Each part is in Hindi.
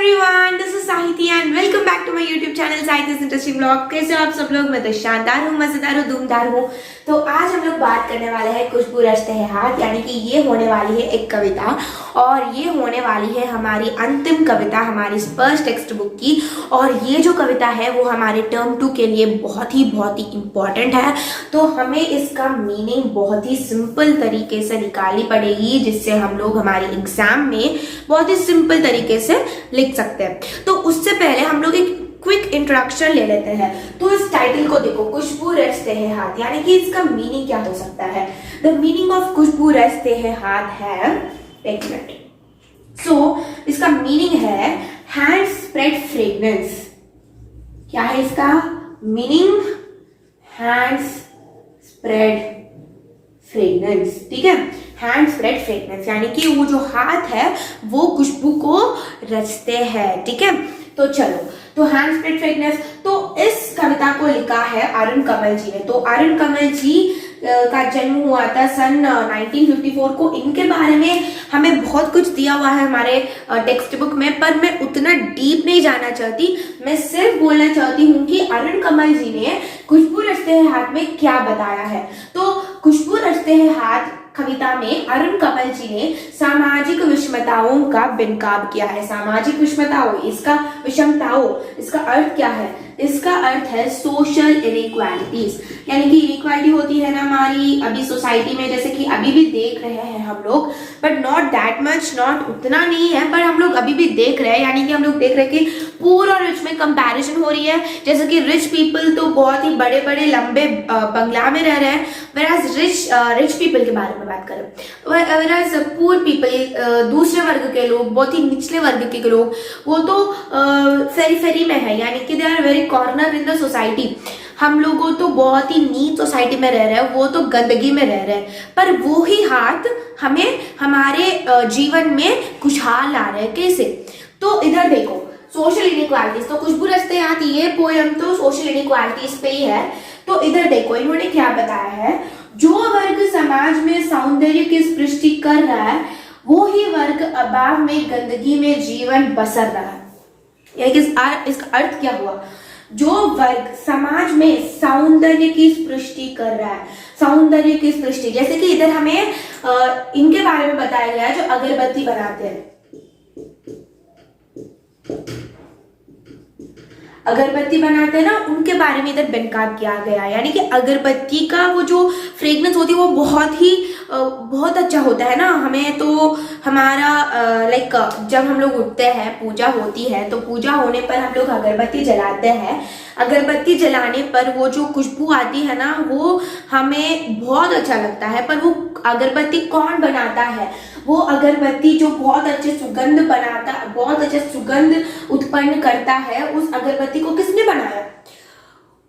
everyone, this is Sahiti and welcome back to my YouTube channel Sahiti's Interesting Vlog। कैसे हो आप सब लोग? मैं तो शानदार हूँ, मजेदार हूँ, धूमधार हूँ। तो आज हम लोग बात करने वाले हैं खुशबू रचते हैं हाथ, यानी कि ये होने वाली है एक कविता और ये होने वाली है हमारी अंतिम कविता हमारी फर्स्ट टेक्स्ट बुक की। और ये जो कविता है वो हमारे टर्म 2 के लिए बहुत ही इम्पोर्टेंट है। तो हमें इसका मीनिंग बहुत ही सिंपल तरीके से निकालनी पड़ेगी, जिससे हम लोग हमारे एग्जाम में बहुत ही सिंपल तरीके से लिख सकते हैं। तो उससे पहले हम लोग एक क्विक इंट्रोडक्शन ले लेते हैं। तो इस टाइटल को देखो, खुशबू रचते हैं हाथ, यानी कि इसका मीनिंग क्या हो सकता है? द मीनिंग ऑफ खुशबू रचते हैं हाथ है, एक मिनट। सो इसका मीनिंग है हैंड स्प्रेड फ्रेग्रेंस। क्या है इसका मीनिंग? हैंड स्प्रेड फ्रेग्रेंस, ठीक है। हैंड स्प्रेड फ्रेग्रेंस यानी कि वो जो हाथ है वो खुशबू को रचते हैं, ठीक है। तो चलो, तो हैंड स्प्रेड फ्रेग्रेंस, तो इस कविता को लिखा है अरुण कमल जी ने। तो अरुण कमल जी का जन्म हुआ था सन 1954 को। इनके बारे में हमें बहुत कुछ दिया हुआ है हमारे टेक्स्ट बुक में, पर मैं उतना डीप नहीं जाना चाहती। मैं सिर्फ बोलना चाहती हूँ कि अरुण कमल जी ने खुशबू रचते हैं हाथ में क्या बताया है। तो खुशबू रचते हैं हाथ कविता में अरुण कमल जी ने सामाजिक विषमताओं का बिनकाब किया है। सामाजिक विषमताओं, इसका विषमताओं, इसका अर्थ क्या है? इसका अर्थ है सोशल इनइक्वालिटीज, यानी कि इनइक्वालिटी होती है ना हमारी अभी सोसाइटी में, जैसे कि अभी भी देख रहे हैं हम लोग, but not that much, not उतना नहीं है, पर हम लोग अभी भी देख रहे हैं। यानी कि हम लोग देख रहे हैं कि पुअर और रिच में कंपैरिजन हो रही है। जैसे कि रिच पीपल तो बहुत ही बड़े बड़े लंबे बंगला में रह रहे हैं, वेराज रिच पीपल के बारे में बात करें, वेराज पुअर पीपल, दूसरे वर्ग के लोग, बहुत ही निचले वर्ग के लोग, वो तो फेरी में है, यानी कि they are very corner in the society. हम लोगों तो बहुत ही नीच सोसाइटी में रह रहे हैं, वो तो गंदगी में रह रहे हैं, पर वो ही हाथ हमें हमारे जीवन में खुशहाल ला रहे हैं। कैसे? तो इधर देखो, सोशल इनइक्वालिटीज, तो खुशबू रचते हाथ ये पोएम तो सोशल इनइक्वालिटीज पे ही है। तो इधर देखो इन्होंने क्या बताया है, जो वर्ग समाज में सौंदर्य की सृष्टि कर रहा है वो ही वर्ग अभाव में गंदगी में जीवन बसर रहा है। यानी कि इसका अर्थ क्या हुआ? जो वर्ग समाज में सौंदर्य की सृष्टि कर रहा है, सौंदर्य की सृष्टि, जैसे कि इधर हमें इनके बारे में बताया गया है जो अगरबत्ती बनाते हैं। अगरबत्ती बनाते हैं ना, उनके बारे में इधर बिनकाब किया गया। यानी कि अगरबत्ती का वो जो फ्रेग्रेंस होती है वो बहुत अच्छा होता है ना। हमें तो हमारा लाइक जब हम लोग उठते हैं, पूजा होती है, तो पूजा होने पर हम लोग अगरबत्ती जलाते हैं। अगरबत्ती जलाने पर वो जो खुशबू आती है ना, वो हमें बहुत अच्छा लगता है। पर वो अगरबत्ती कौन बनाता है? वो अगरबत्ती जो बहुत अच्छे सुगंध बनाता, बहुत अच्छे सुगंध उत्पन्न करता है, उस अगरबत्ती को किसने बनाया?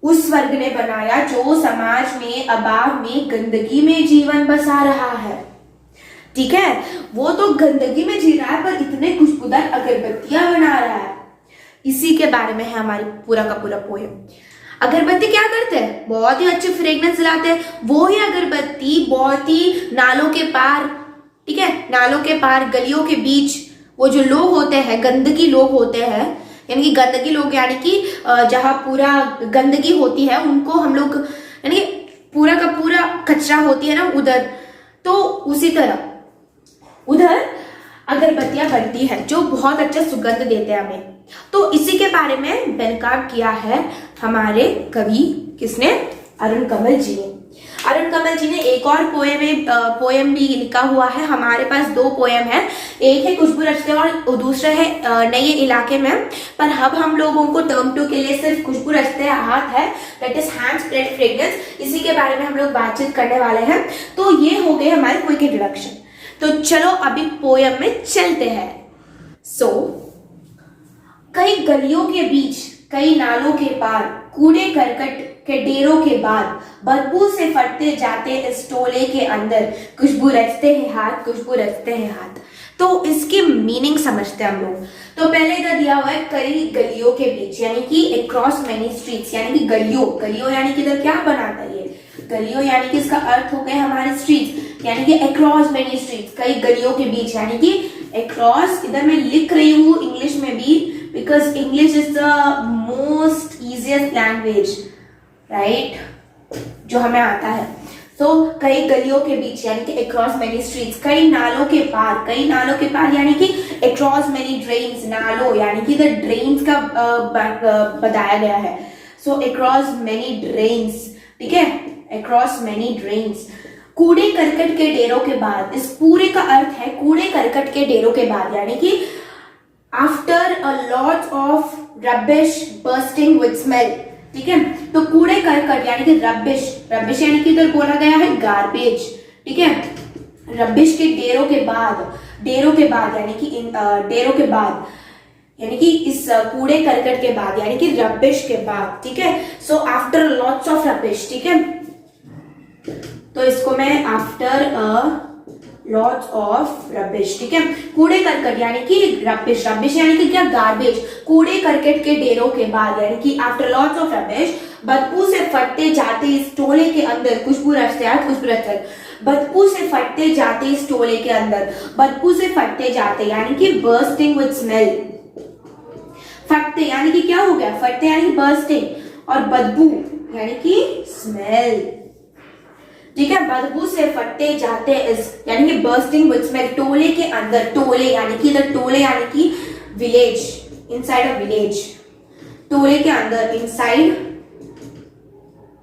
उस वर्ग ने बनाया जो समाज में अभाव में गंदगी में जीवन बसा रहा है, ठीक है। वो तो गंदगी में जी रहा है पर इतने खुशबूदार अगरबत्तियां बना रहा है। इसी के बारे में है हमारी पूरा का पूरा पोएम। अगरबत्ती क्या करते हैं? बहुत ही अच्छे फ्रेग्रेंस लाते हैं। वो ही अगरबत्ती बहुत ही नालों के पार, ठीक है, नालों के पार, गलियों के बीच, वो जो लोग होते हैं, गंदगी लोग होते हैं, यानी कि गंदगी लोग, यानी कि जहाँ पूरा गंदगी होती है उनको हम लोग, यानी पूरा का पूरा कचरा होती है ना उधर, तो उसी तरह उधर अगरबत्तियां बनती है जो बहुत अच्छा सुगंध देते हैं हमें। तो इसी के बारे में बिनकाब किया है हमारे कवि, किसने? अरुण कमल जी ने। अरुण कमल जी ने एक और पोएम भी लिखा हुआ है। हमारे पास 2 पोएम है, एक है खुशबू रचते और दूसरा है नए इलाके में। पर अब हम लोगों को टर्म 2 के लिए सिर्फ खुशबू रचते हाथ है, that is hand spread fragrance. इसी के बारे में हम लोग बातचीत करने वाले हैं। तो ये हो गए हमारे क्विक इंट्रोडक्शन। तो चलो अभी पोएम में चलते हैं। सो कई गलियों के बीच, कई नालों के पार, कूड़े करकट के ढेरों के बाद, बदबू से फटते जाते इस टोले के अंदर, खुशबू रचते हैं हाथ, खुशबू रचते हैं हाथ। तो इसकी मीनिंग समझते हैं हम लोग। तो पहले इधर दिया हुआ है कई गलियों के बीच, यानी कि अक्रॉस मेनी स्ट्रीट्स, यानी कि गलियों यानी कि इधर क्या बनाता है ये? गलियों यानी कि इसका अर्थ हो गए हमारे स्ट्रीट्स, यानी कि अक्रॉस मेनी स्ट्रीट्स, कई गलियों के बीच, यानी कि अक्रॉस, इधर मैं लिख रही हूँ इंग्लिश में भी because English is the most easiest language, right, जो हमें आता है। तो कई गलियों के बीच यानी कि अक्रॉस मेनी स्ट्रीट्स, कई नालों के पार यानी कि अक्रॉस मेनी ड्रेन्स, नालों यानी कि द ड्रेन्स का बताया गया है। सो अक्रॉस मेनी ड्रेन्स, ठीक है, अक्रॉस मेनी ड्रेन्स। कूड़े करकट के ढेरों के बाद, इस पूरे का अर्थ है कूड़े करकट के ढेरों के बाद, यानी कि after a lot of rubbish bursting with smell, ठीक है। तो कूड़े करकट यानी कि रबिश, रबिश यानी कि इधर बोला गया है गार्बेज, ठीक है। रबिश के ढेरों के बाद यानी कि ढेरों के बाद यानी कि इस कूड़े करकट के बाद यानी कि रबिश के बाद, ठीक है। So after lots of rubbish, ठीक है, तो इसको मैं आफ्टर लॉट्स ऑफ रबिश, ठीक है। कूड़े करकट यानी कि रबिश, रबिश यानी कि क्या, गार्बेज। कूड़े करकट के ढेरों के बाद यानी कि आफ्टर लॉट्स ऑफ रबिश, बदबू से फटते जाते इस टोले के अंदर खुशबू रचते, बदबू से फटते जाते इस टोले के अंदर, बदबू से फटते जाते यानी कि बर्स्टिंग विद स्मेल। फटते यानी कि क्या हो गया, फटते यानी बर्स्टिंग, और बदबू यानी कि स्मेल, ठीक है। बदबू से फटते जाते इस यानी कि बर्स्टिंग विद स्मेल, टोले के अंदर, टोले यानी कि इधर टोले यानी कि विलेज, इनसाइड अ विलेज, टोले के अंदर, इनसाइड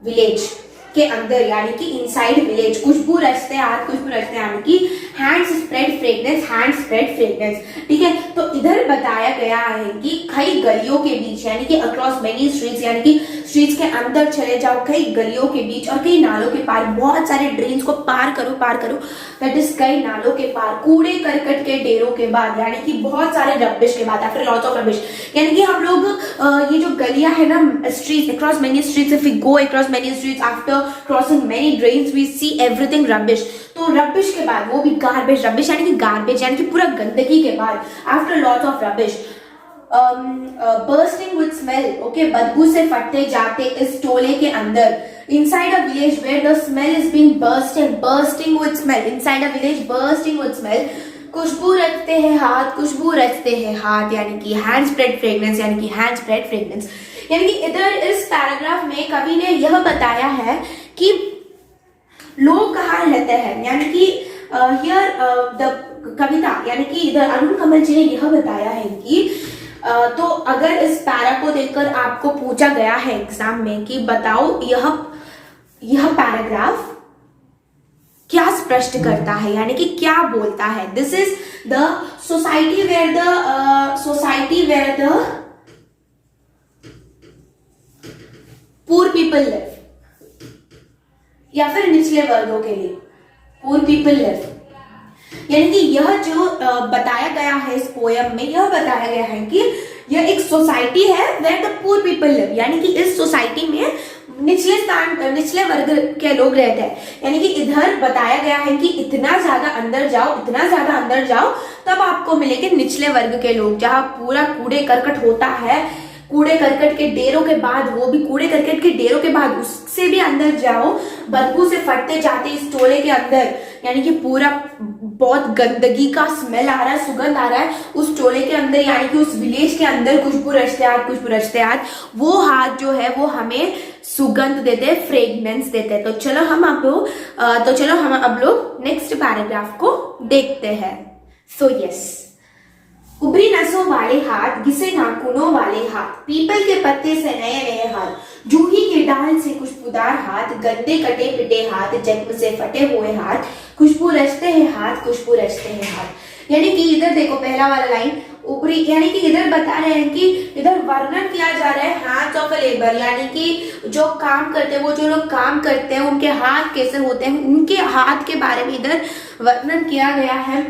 विलेज के अंदर यानी कि इनसाइड विलेज। खुशबू रचते हाथ, खुशबू रचते यानी कि hands spread fragrance, hands spread fragrance, ठीक है। तो इधर बताया गया है कि कई गलियों के बीच यानी कि अक्रॉस मेनी स्ट्रीट्स यानी कि स्ट्रीट्स के अंदर चले जाओ, कई गलियों के बीच और कई नालों के पार, बहुत सारे ड्रेन्स को पार करो, दैट इज कई नालों के पार, कूड़े करकट के ढेरों के बाद यानी कि बहुत सारे रबिश के बाद, आफ्टर लॉट्स ऑफ रबिश, यानी कि हम लोग ये जो गलियां है ना, streets, across many streets, if we go across many streets after crossing many drains we see everything rubbish. तो रबिश के बाद, वो भी गार्बेज, रबिश यानी कि गार्बेज यानी कि पूरा गंदगी के बाद, after lots of rubbish, bursting with smell, okay, बदबू से फटते जाते इस टोले के अंदर, inside a village where the smell is being bursting with smell, inside a village bursting with smell, खुशबू रचते हैं हाथ, खुशबू रचते हैं हाथ यानी कि हैंड स्प्रेड फ्रेग्रेंस, यानी कि हैंड स्प्रेड फ्रेग्रेंस। यानी कि इधर इस पैराग्राफ में कवि ने यह बताया है कि लोग कहाँ रहते हैं, यानी कि हियर द कविता यानी कि इधर अरुण कमल जी ने यह बताया है कि तो अगर इस पैरा को देखकर आपको पूछा गया है एग्जाम में कि बताओ यह पैराग्राफ क्या स्पष्ट करता है, यानी कि क्या बोलता है। This is the society where the poor people live, या फिर निचले वर्गों के लिए पुअर पीपल लिव। यानी कि यह जो बताया गया है इस पोयम में, यह बताया गया है कि यह एक सोसाइटी है where the poor people live, यानी कि इस सोसाइटी में निचले वर्ग के लोग रहते हैं। यानी कि इधर बताया गया है कि इतना ज्यादा अंदर जाओ तब आपको मिलेंगे निचले वर्ग के लोग, जहां पूरा कूड़े करकट होता है, कूड़े करकट के ढेरों के बाद, वो भी कूड़े करकट के ढेरों के बाद उससे भी अंदर जाओ, बदबू से फटते जाते इस टोले के अंदर, यानी कि पूरा बहुत गंदगी का स्मेल आ रहा है, सुगंध आ रहा है उस टोले के अंदर, यानी कि उस विलेज के अंदर खुशबू रचते हाथ, वो हाथ जो है वो हमें सुगंध देते हैं, फ्रेग्रेंस देते हैं। तो चलो हम अब लोग नेक्स्ट पैराग्राफ को देखते हैं। सो यस, उभरी नसों वाले हाथ, घिसे नाखूनों वाले हाथ, पीपल के पत्ते से नए नए हाथ, जूही के डाल से खुशबूदार हाथ, गंदे कटे पिटे हाथ, जख्म से फटे हुए हाथ, खुशबू रचते हैं हाथ। यानी कि इधर देखो पहला वाला लाइन, ऊपरी यानी कि इधर बता रहे हैं कि इधर वर्णन किया जा रहा है हैंड्स ऑफ अ लेबर, यानी कि जो काम करते हैं, वो जो लोग काम करते हैं उनके हाथ कैसे होते हैं, उनके हाथ के बारे में इधर वर्णन किया गया है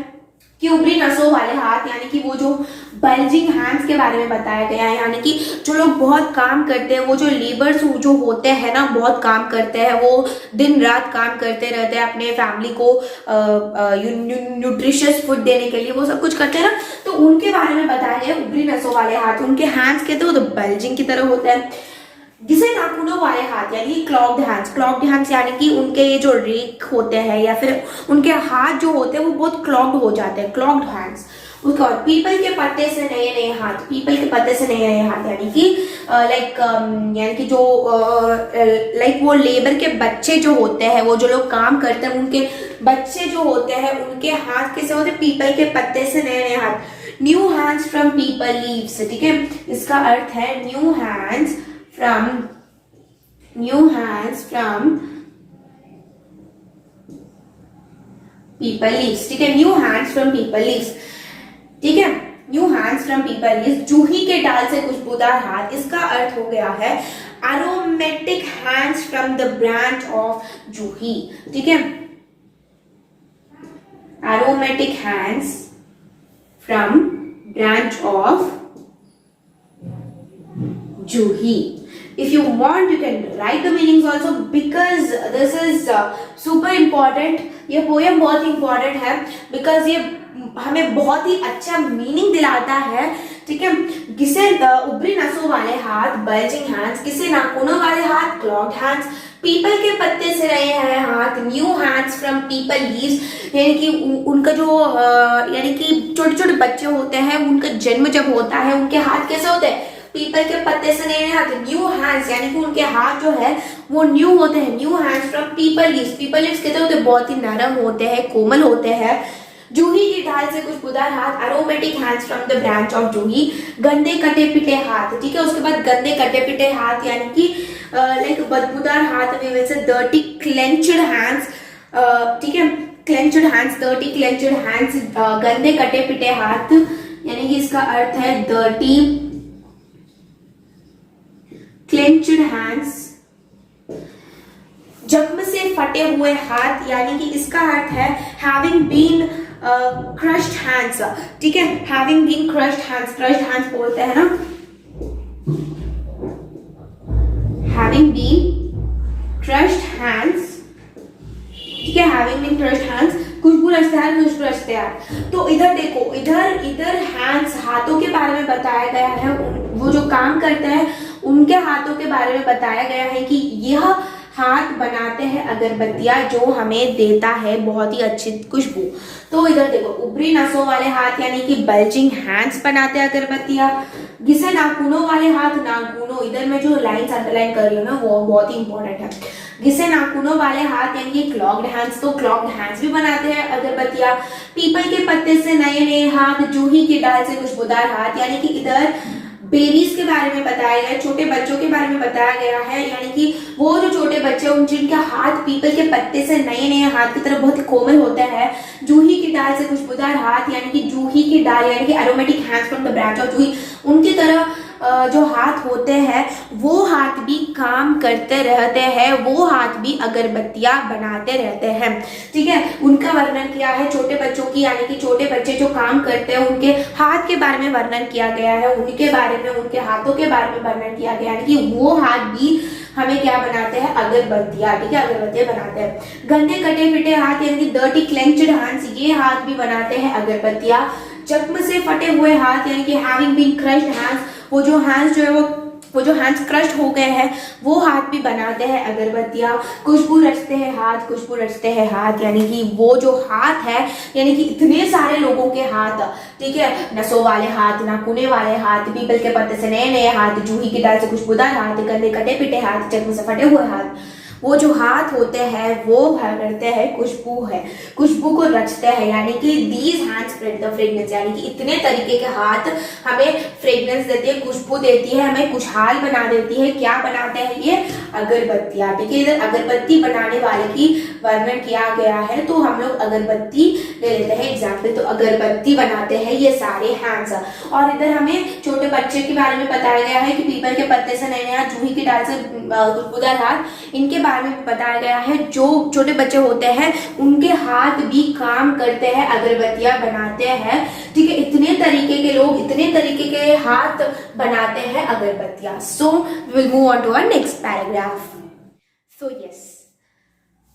कि उभरी नसों वाले हाथ, यानी कि वो जो बल्जिंग हैंड्स के बारे में बताया गया है, यानी कि जो लोग बहुत काम करते हैं, वो जो लेबर्स जो होते हैं ना, बहुत काम करते हैं, वो दिन रात काम करते रहते हैं अपने फैमिली को न्यूट्रिशियस फूड देने के लिए, वो सब कुछ करते हैं ना, तो उनके बारे में बताया गया। उभरी नसों वाले हाथ, उनके हैंड्स कहते हैं वो तो बल्जिंग की तरह होते हैं। घिसे नाखूनों वाले हाथ यानी क्लॉग्ड हैंड्स यानी कि उनके ये जो रेक होते हैं या फिर उनके हाथ जो होते हैं वो बहुत क्लॉग्ड हो जाते हैं, क्लॉग्ड हैंड्स। उसके बाद पीपल के पत्ते से नए नए हाथ, पीपल के पत्ते से नए नए हाथ यानी कि यानी कि जो वो लेबर के बच्चे जो होते हैं, वो जो लोग काम करते हैं उनके बच्चे जो होते हैं उनके हाथ कैसे होते हैं, पीपल के पत्ते से नए नए हाथ। New hands from people leaves, ठीक है, इसका अर्थ है new hands from people leaves, ठीक है, new hands from people leaves, ठीक है, new hands from people leaves. जूही के डाल से खुशबूदार हाथ, इसका अर्थ हो गया है aromatic hands from the branch of juhi, ठीक है, aromatic hands from branch of juhi. If you want, you can write the meanings also because this is super important. ये पोएम बहुत important है because ये हमें बहुत ही अच्छा मीनिंग दिलाता है, ठीक है। किसे उभरी नसों वाले हाथ, बल्जिंग हैंड्स, किसे नाखूनों वाले हाथ, क्लॉग्ड हैंड्स, पीपल के पत्ते से रहे हैं हाथ, new hands from people leaves, यानी कि उनका जो यानी कि छोटे छोटे बच्चे होते हैं उनका जन्म जब होता है उनके हाथ कैसे होते हैं, पीपल के पत्ते से नए हाथ। न्यू हैंड्स यानी कि उनके हाथ जो है वो न्यू होते हैं, new hands from people leaves, people leaves कैसे होते हैं, बहुत ही नरम होते हैं, कोमल होते हैं। जूही की ढाल से खुशबूदार हाथ, aromatic hands from the branch of juhi. गंदे कटे पिटे हाथ, ठीक है, उसके बाद गंदे कटे पिटे हाथ यानी कि बदबूदार हाथ, we will say dirty clenched hands, ठीक है, clenched hands, dirty clenched hands, गंदे कटे पिटे हाथ यानी कि इसका अर्थ है डर्टी क्लेंच्ड हैंड्स। जख्म से फटे हुए हाथ यानी कि इसका अर्थ है हैविंग बीन क्रश्ड हैंड्स, ठीक है, हैविंग बीन क्रश्ड हैंड्स बोलते हैं ना, हैविंग बीन क्रश्ड हैंड्स, ठीक है, हैविंग बीन क्रश्ड हैंड्स। खुशबू रश्तेदार, तो इधर देखो, इधर हैंड्स हाथों के बारे में बताया गया है, वो जो काम करते हैं उनके हाथों के बारे में बताया गया है कि यह हाथ बनाते हैं अगरबत्तियां जो हमें देता है बहुत ही अच्छी खुशबू। तो इधर देखो, उभरी नसों वाले हाथ यानी कि बल्जिंग हैंड्स बनाते हैं अगरबत्तियां। घिसे नाखूनों वाले हाथ, नाखूनों, इधर मैं जो लाइंस अंडरलाइन कर रही हूँ ना वो बहुत ही इंपॉर्टेंट है। घिसे नाखूनों वाले हाथ यानी कि क्लॉग्ड हैंड्स, तो क्लॉग्ड हैंड्स भी बनाते हैं अगरबत्तियां। पीपल के पत्ते से नए नए हाथ, जूही की डाल से खुशबूदार हाथ यानी कि इधर बेबीज के बारे में बताया गया है, छोटे बच्चों के बारे में बताया गया है, यानी कि वो जो छोटे बच्चे उन जिनके हाथ पीपल के पत्ते से नए नए हाथ की तरफ बहुत ही कोमल होता है। जूही की डाल से खुशबूदार हाथ यानी कि जूही की डाल यानी कि aromatic hands from the branch of juhi, उनकी तरह जो हाथ होते हैं वो हाथ भी काम करते रहते हैं, वो हाथ भी अगरबत्तियां बनाते रहते हैं, ठीक है। उनका वर्णन किया है छोटे बच्चों की, यानी कि छोटे बच्चे जो काम करते हैं उनके हाथ के बारे में वर्णन किया गया है, उनके बारे में, उनके हाथों के बारे में वर्णन किया गया है, यानी कि वो हाथ भी हमें क्या बनाते हैं, अगरबत्तियां, ठीक है, अगरबत्तियां बनाते हैं। गंदे कटे पिटे हाथ यानी कि डर्टी क्लेंच्ड हैंड्स, ये हाथ भी बनाते हैं अगरबत्तियां। जख्म से फटे हुए हाथ यानी कि हैविंग बीन क्रश्ड हैंड्स, वो जो हैंड्स जो है वो जो हैंड्स क्रश्ड हो गए हैं वो हाथ भी बनाते हैं अगरबत्तियां। खुशबू रचते हैं हाथ, खुशबू रचते हैं हाथ यानी कि वो जो हाथ है यानी कि इतने सारे लोगों के हाथ, ठीक है, नसों वाले हाथ, नाखूने वाले हाथ, पीपल के पत्ते से नए नए हाथ, जूही की डाल से खुशबूदार हाथ, गंदे कटे पिटे हाथ, जख्म से फटे हुए हाथ, वो जो हाथ होते हैं वो करते हैं खुशबू है, खुशबू को रचते हैं, यानी कि these hands spread the fragrance, यानी कि इतने तरीके के हाथ हमें फ्रेग्रेंस देती है, खुशबू देती है, हमें खुशहाल बना देती है। क्या बनाते हैं ये, अगरबत्तियां, ठीक है। इधर अगरबत्ती बनाने वाले की वर्णन किया गया है, तो हम लोग अगरबत्ती ले लेते हैं एग्जाम्पल, तो अगरबत्ती बनाते हैं ये सारे हैंड्स। और इधर हमें छोटे बच्चे के बारे में बताया गया है कि पीपल के पत्ते से नए नए, जूही की डाल से खुशबूदार हाथ, इनके बारे में बताया गया है। जो छोटे बच्चे होते हैं उनके हाथ भी काम करते हैं, अगरबत्तियां बनाते हैं, ठीक है। इतने तरीके के लोग, इतने तरीके के हाथ बनाते हैं अगरबत्तियां। So we will move on to our next paragraph. So yes,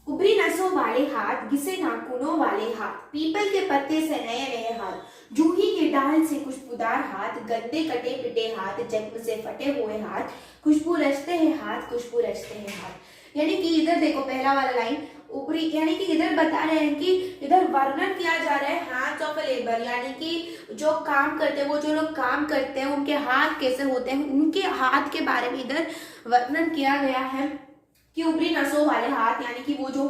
उभरी नसों वाले हाथ, घिसे नाखूनों वाले हाथ, पीपल के पत्ते से नए नए हाथ, जूही के डाल से खुशबूदार हाथ, गंदे कटे पिटे हाथ, जख्म से फटे हुए हाथ, खुशबू रचते हैं हाथ, खुशबू रचते हैं हाथ। यानी कि इधर देखो पहला वाला लाइन, ऊपरी, यानी कि इधर बता रहे हैं कि इधर वर्णन किया जा रहा है हैंड्स ऑफ अ लेबर, यानी कि जो काम करते हैं, वो जो लोग काम करते हैं उनके हाथ कैसे होते हैं, उनके हाथ के बारे में इधर वर्णन किया गया है कि ऊपरी नसों वाले हाथ, यानी कि वो जो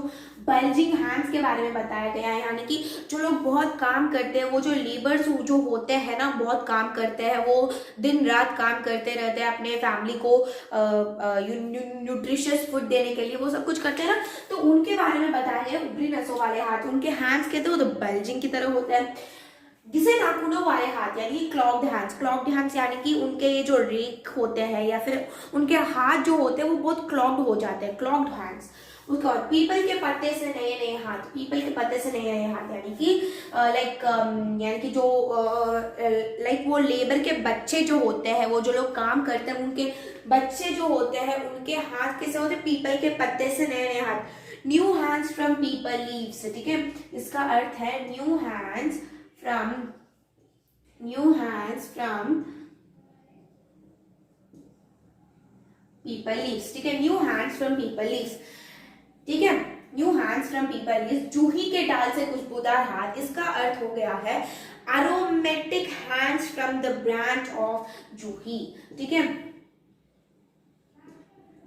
बल्जिंग हैंड्स के बारे में बताया गया है, यानी कि जो लोग बहुत काम करते हैं, वो जो लेबर्स जो होते हैं ना, बहुत काम करते हैं, वो दिन रात काम करते रहते हैं अपने फैमिली को न्यूट्रिशियस फूड देने के लिए, वो सब कुछ करते हैं ना, तो उनके बारे में बताया गया ऊपरी नसों वाले हाथ। उनके हैंड्स कहते हैं वो तो बल्जिंग की तरह होते हैं। जिसे नाखूनों वाले हाथ, यानी क्लॉग्ड हैंड्स यानी कि उनके ये जो रेक होते हैं या फिर उनके हाथ जो होते हैं वो बहुत क्लॉग्ड हो जाते हैं, क्लॉग्ड हैंड्स। उसके बाद पीपल के पत्ते से नए नए हाथ, पीपल के पत्ते से नए नए हाथ, यानी कि यानी कि जो लाइक वो लेबर के बच्चे जो होते हैं, वो जो लोग काम करते हैं उनके बच्चे जो होते हैं, उनके हाथ कैसे होते हैं, पीपल के पत्ते से नए नए हाथ। New hands from people leaves, ठीक है, इसका अर्थ है new hands from people leaves, ठीक है, new hands from people leaves, ठीक है, new hands from people leaves. जूही के डाल से खुशबूदार हाथ, इसका अर्थ हो गया है aromatic hands from the branch of juhi, ठीक है,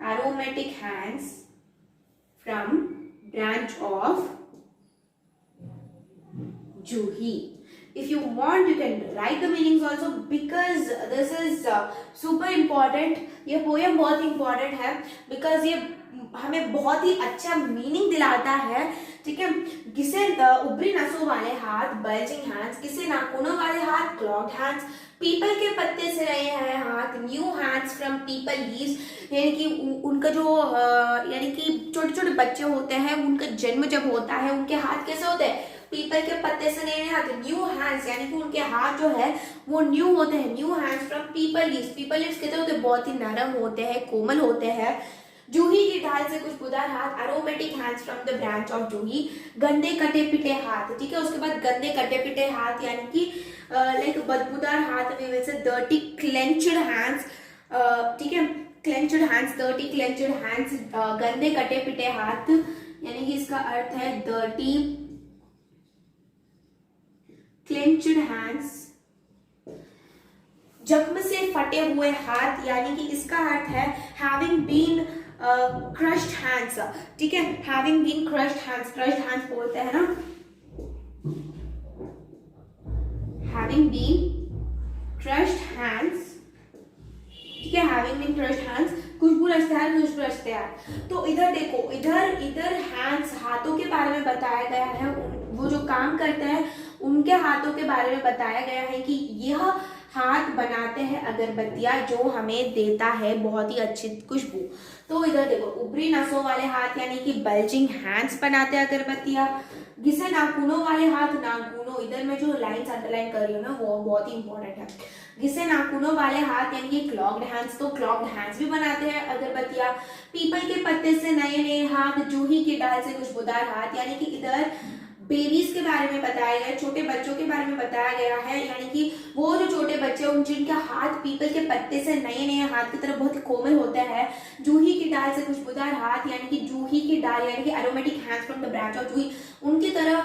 aromatic hands from branch of juhi. If you want, you can write the meanings also, because this is super important. ये पोएम बहुत important है because ये हमें बहुत ही अच्छा मीनिंग दिलाता है, ठीक है। किसे ऊपरी नसों वाले हाथ, बल्जिंग हैंड्स, किसे नाखूनों वाले हाथ, क्लॉग्ड हैंड्स, पीपल के पत्ते से रहे हैं हाथ, new hands from people leaves, यानी कि उनका जो यानी कि छोटे छोटे बच्चे होते हैं, उनका जन्म जब होता है, उनके हाथ कैसे होते हैं, पीपल के पत्ते से नए हाथ। न्यू हैंड्स यानी कि उनके हाथ जो है वो न्यू होते हैं, new hands from people leaves, people leaves कहते होते बहुत ही नरम होते हैं, कोमल होते हैं। जूही की ढाल से खुशबूदार हाथ, aromatic hands from the branch of juhi. गंदे कटे पिटे हाथ, ठीक है, उसके बाद गंदे कटे पिटे हाथ यानी कि लाइक बदबूदार हाथ, से डर्टी क्लेंच्ड हैंड्स, ठीक है, clenched hands, dirty clenched hands, गंदे कटे पिटे हाथ, यानी कि इसका अर्थ है डर्टी क्लेंच्ड हैंड्स। जख्म से फटे हुए हाथ, यानी कि इसका अर्थ है हैविंग बीन क्रश्ड हैंड्स, ठीक है, हैविंग बीन क्रश्ड हैंड्स बोलते हैं ना, हैविंग बीन क्रश्ड हैंड्स, ठीक है, हैविंग बीन क्रश्ड हैंड्स। खुशबू रचते हैं, तो इधर देखो, इधर हैंड्स, हाथों के बारे में बताया गया है, वो जो काम करते हैं उनके हाथों के बारे में बताया गया है कि यह हाथ बनाते हैं अगरबत्तियां, जो हमें देता है बहुत ही अच्छी खुशबू। तो इधर देखो, ऊपरी नसों वाले हाथ यानी कि बल्जिंग हैंड्स बनाते हैं अगरबत्तियां। घिसे नाखूनों वाले हाथ, नाखूनों, इधर मैं जो लाइंस अंडरलाइन कर रही हूँ ना वो बहुत ही इंपॉर्टेंट है। घिसे नाखूनों वाले हाथ यानी कि क्लॉग्ड हैंड्स, तो क्लॉग्ड हैंड्स भी बनाते हैं अगरबत्तियां। पीपल के पत्ते से नए नए हाथ, जूही की डाल से खुशबूदार हाथ, यानी कि इधर बेबीज के बारे में बताया गया है, छोटे बच्चों के बारे में बताया गया है, यानी कि वो जो छोटे बच्चे उन जिनके हाथ पीपल के पत्ते से नए नए हाथ की तरफ बहुत ही कोमल होता है। जूही की डाल से खुशबूदार हाथ, यानी कि जूही की डाल यानी कि aromatic hands from the branch of juhi, उनकी तरह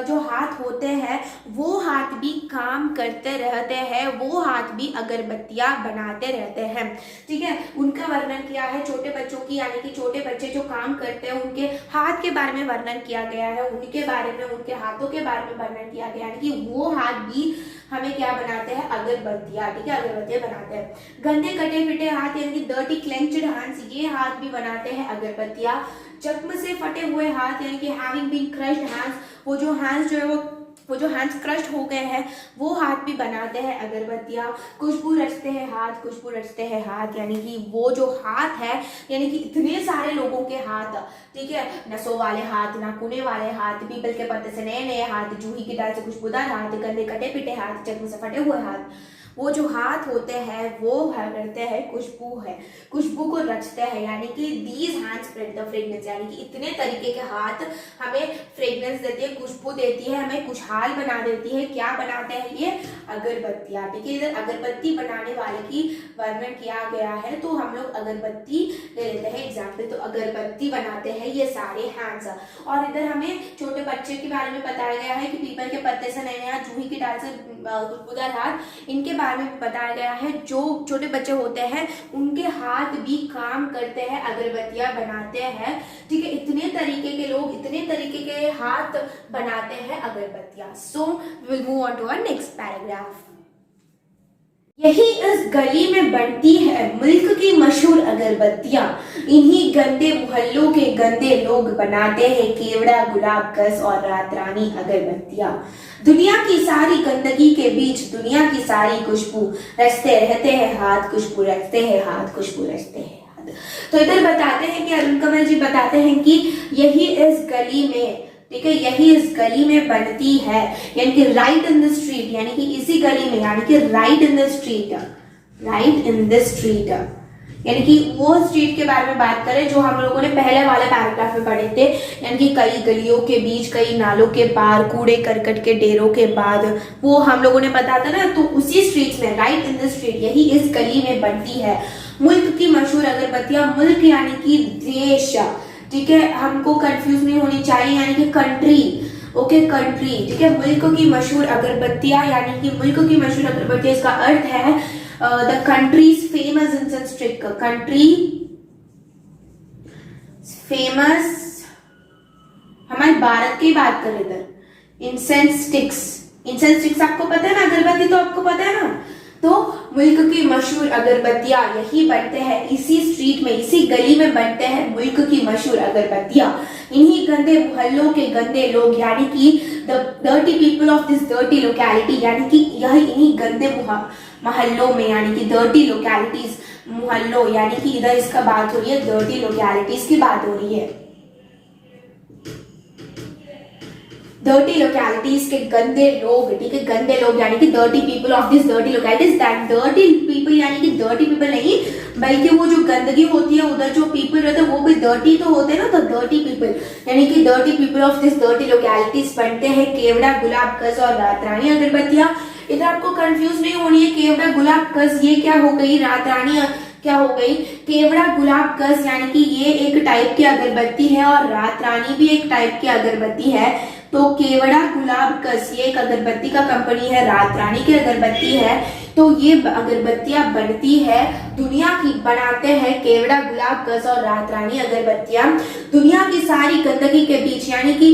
जो हाथ होते हैं वो हाथ भी काम करते रहते हैं, वो हाथ भी अगरबत्तियां बनाते रहते हैं, ठीक है। उनका वर्णन किया है छोटे बच्चों की, यानी कि छोटे बच्चे जो काम करते हैं उनके हाथ के बारे में वर्णन किया गया है, उनके बारे में, उनके हाथों के बारे में वर्णन किया गया, यानी कि वो हाथ भी हमें क्या बनाते हैं, अगरबत्तियां, ठीक है, अगरबत्तियां बनाते हैं। गंदे कटे पिटे हाथ यानी कि डर्टी क्लेंच्ड हैंड्स, ये हाथ भी बनाते हैं अगरबत्तियां। जख्म से फटे हुए हाथ यानी कि हैविंग बीन क्रश्ड हैंड्स, वो जो हैंड्स जो है वो जो हैंड्स क्रश्ड हो गए हैं वो हाथ भी बनाते हैं अगरबत्तियां। खुशबू रचते हैं हाथ, खुशबू रचते हैं हाथ, यानी कि वो जो हाथ है, यानी कि इतने सारे लोगों के हाथ, ठीक है, नसों वाले हाथ, नाखूने वाले हाथ, पीपल के पत्ते से नए नए हाथ, जूही की डाल से खुशबूदार हाथ, गंदे कटे पिटे हाथ, जख्म से फटे हुए हाथ, वो जो हाथ होते हैं वो करते हैं खुशबू को रचते हैं, यानी कि these hands spread the fragrance, यानी कि इतने तरीके के हाथ हमें फ्रेग्रेंस देती है, खुशबू देती है, हमें खुशहाल बना देती है। क्या बनाते हैं ये? अगरबत्तियां। ठीक है, इधर अगरबत्ती बनाने वाले की वर्णन किया गया है, तो हम लोग अगरबत्ती ले लेते हैं एग्जाम्पल। तो अगरबत्ती बनाते हैं ये सारे हैंड्स। और इधर हमें छोटे बच्चे के बारे में बताया गया है कि पीपल के पत्ते से नए हाथ, जूही की डाल से खुशबूदार हाथ, इनके बारे में बताया गया है। जो छोटे बच्चे होते हैं उनके हाथ भी काम करते हैं, अगरबत्तियां बनाते हैं। ठीक है, इतने तरीके के लोग, इतने तरीके के हाथ बनाते हैं अगरबत्तियां। So we will move on to our next paragraph. यही इस गली में बनती है मुल्क की मशहूर अगरबत्तियां, इन्हीं गंदे मोहल्लों के गंदे लोग बनाते हैं केवड़ा, गुलाब कस और रात रानी अगरबत्तियां। दुनिया की सारी गंदगी के बीच दुनिया की सारी खुशबू रचते रहते हैं हाथ, खुशबू रचते हैं हाथ, खुशबू रचते हैं हाथ। तो इधर बताते हैं कि अरुण कमल जी बताते हैं कि यही इस गली में, ठीक है, यही इस गली में बनती है, यानी कि राइट इन द स्ट्रीट, यानी कि इसी गली में, यानी कि right in the street, right in the street, यानी कि वो स्ट्रीट के बारे में बात करें जो हम लोगों ने पहले वाले पैराग्राफ में पढ़े थे, यानी कि कई गलियों के बीच, कई नालों के पार, कूड़े करकट के ढेरों के बाद, वो हम लोगों ने पता था ना। तो उसी स्ट्रीट में, राइट इन द स्ट्रीट, यही इस गली में बनती है मुल्क की मशहूर अगरबत्तियां। मुल्क यानी कि देश, ठीक है, हमको कंफ्यूज नहीं होनी चाहिए, यानी कि कंट्री, ओके, कंट्री, ठीक है। मुल्क की मशहूर अगरबत्तियां, यानी कि मुल्क की मशहूर अगरबत्तियां, इसका अर्थ है the countries famous incense stick, country famous, हमारे भारत की बात करें इधर, इंसेंस स्टिक्स आपको पता है ना, अगरबत्ती तो आपको पता है ना। तो मुल्क की मशहूर अगरबत्तियां यही बनते हैं, इसी स्ट्रीट में, इसी गली में बनते हैं मुल्क की मशहूर अगरबत्तियां। इन्हीं गंदे मोहल्लों के गंदे लोग, यानी कि the dirty people of this dirty locality, यानी कि यह इन्हीं गंदे मोहल्लों में, यानी कि डर्टी लोकेलिटीज, मोहल्लों, यानी कि इधर इसका बात हो रही है, डर्टी लोकेलिटीज की बात हो रही है। डर्टी लोकेलिटीज के गंदे लोग, ठीक है, गंदे लोग, यानी कि dirty people of this dirty localities, that dirty people, यानी कि डर्टी पीपल नहीं, बल्कि वो जो गंदगी होती है उधर जो पीपल रहते हैं वो भी डर्टी तो होते हैं ना। तो डर्टी पीपल, यानी कि dirty people of this dirty localities बनते हैं केवड़ा, गुलाब कस और रात रानी अगरबत्तियां। इधर आपको कंफ्यूज नहीं होनी है, केवड़ा, गुलाब कस ये क्या हो गई, रात रानी क्या हो गई। केवड़ा, गुलाब कस यानी कि ये एक टाइप की अगरबत्ती है और रात रानी भी एक टाइप की अगरबत्ती है। तो केवड़ा, गुलाब कस ये एक अगरबत्ती का कंपनी है, रात रानी की अगरबत्ती है। तो ये अगरबत्तियां बनती है, दुनिया की बनाते हैं केवड़ा, गुलाब कस और रात रानी अगरबत्तियां दुनिया की सारी गंदगी के बीच, यानी कि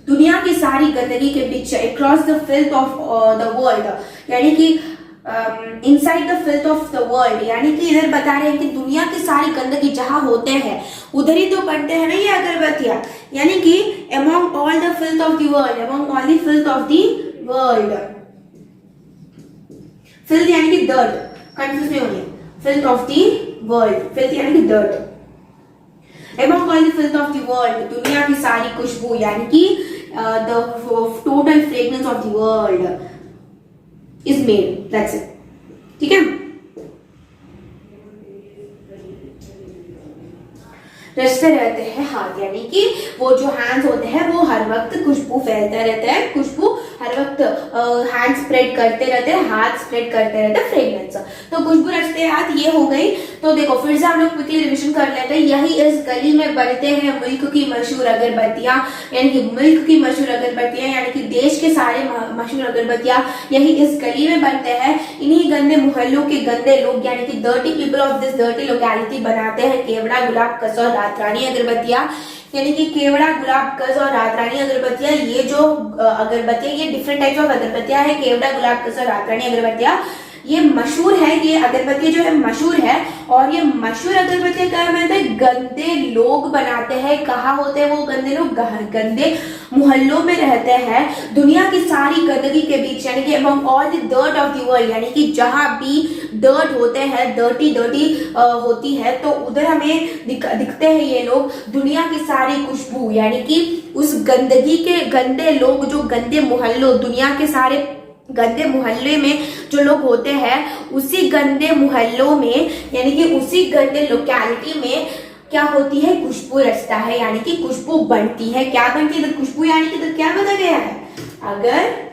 दुनिया की सारी गंदगी के बीच, across the filth of the world, यानी कि inside the filth of the world, यानी कि इधर बता रहे हैं कि दुनिया की सारी गंदगी जहां होते हैं उधर ही तो बनते हैं ना ये अगरबत्तियां, यानी कि among all the filth of the world, among all the filth of the world, filth यानी कि डर्ट, कंफ्यूज नहीं होनी, filth of the world, filth यानी कि dirt, among all the filth of the world, दुनिया की सारी खुशबू, यानी कि the total fragrance of the world is made, that's it, ठीक है। रचते रहते हैं हाथ, यानी कि वो जो हैंड्स होते हैं वो हर वक्त खुशबू फैलता रहता है, खुशबू हर वक्त हैंड स्प्रेड करते रहते हैं, हाथ स्प्रेड करते रहते हैं फ्रेग्रेंस। तो खुशबू रचते हाथ ये हो गई। तो देखो फिर से हम लोग क्विकली रिविजन कर लेते हैं। यही इस गली में बनते हैं मुल्क की मशहूर अगरबत्तियां, यानी कि मुल्क की मशहूर अगरबत्तियां, यानी कि देश के सारे मशहूर अगरबत्तियां यही इस गली में बनते हैं। इन्हीं गंदे मोहल्लों के गंदे लोग, यानी कि dirty people of this dirty locality बनाते हैं केवड़ा, गुलाब कस और रात रानी अगरबत्तियां, यानी कि केवड़ा, गुलाब कस और रात रानी अगरबत्तियां। ये जो अगरबत्तियां, ये डिफरेंट टाइप्स ऑफ अगरबत्तियां है, केवड़ा, गुलाब कस और रात रानी अगरबत्तियां। ये मशहूर है, ये अगरबत्ती जो है मशहूर है, और ये मशहूर अगरबत्तियां क्या बनते हैं, गंदे लोग बनाते हैं। कहाँ होते हैं वो गंदे लोग, गंदे मोहल्लों में रहते हैं, दुनिया की सारी गंदगी के बीच, यानी कि among all the dirt of the world, यानी कि जहां भी डर्ट होते हैं, डर्टी होती है, तो उधर हमें दिखते हैं ये लोग। दुनिया की सारी खुशबू, यानी कि उस गंदगी के गंदे लोग, जो गंदे मोहल्लों, दुनिया के सारे गंदे मोहल्ले में जो लोग होते हैं, उसी गंदे मोहल्लों में यानी कि उसी गंदे लोकेलिटी में क्या होती है, खुशबू रचता है, यानी कि खुशबू बनती है। क्या बनती है खुशबू, यानी कि क्या बताया गया है, अगर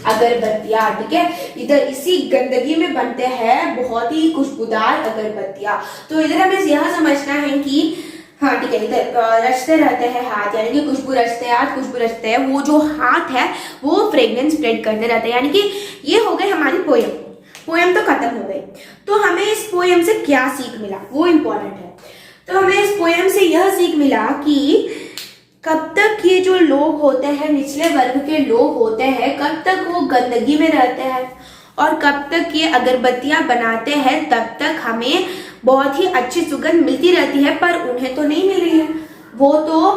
अगरबत्तियां, ठीक है, इधर इसी गंदगी में बनते हैं बहुत ही खुशबूदार अगरबत्तियां। तो इधर हमें यह समझना है कि हाँ ठीक है, इधर रचते रहते हैं हाथ, यानी कि खुशबू रचते हैं हाथ, खुशबू रचते हैं, वो जो हाथ है वो फ्रेग्रेंस स्प्रेड करते रहते हैं। यानी कि ये हो गई हमारी पोएम तो खत्म हो गई। तो हमें इस पोएम से क्या सीख मिला, वो इम्पोर्टेंट है। तो हमें इस पोएम से यह सीख मिला कि कब तक ये जो लोग होते हैं, निचले वर्ग के लोग होते हैं, कब तक वो गंदगी में रहते हैं और कब तक ये अगरबत्तियां बनाते हैं, तब तक हमें बहुत ही अच्छी सुगंध मिलती रहती है, पर उन्हें तो नहीं मिल रही है। वो तो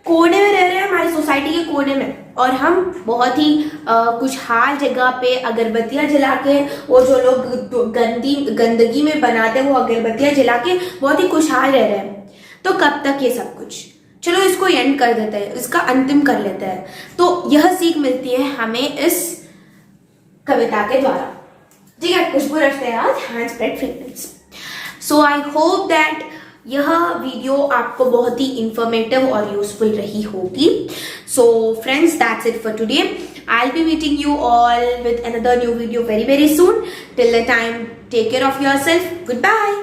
कोने में रह रहे हैं, हमारी सोसाइटी के कोने में, और हम बहुत ही खुशहाल जगह पे अगरबत्तियां जला के, वो जो लोग गंदगी में बनाते हैं वो अगरबत्तियां जला के बहुत ही खुशहाल रह रहे हैं। तो कब तक ये सब कुछ, चलो इसको एंड कर देते हैं, इसका अंतिम कर लेते हैं। तो यह सीख मिलती है हमें इस कविता के द्वारा, ठीक है, खुशबू रचते हैं hand spread fragrance. So I hope that यह वीडियो आपको बहुत ही इंफॉर्मेटिव और यूजफुल रही होगी। So friends, that's it for today. I'll be meeting you all with another new video very, very soon. Till the time, take care of yourself. Goodbye.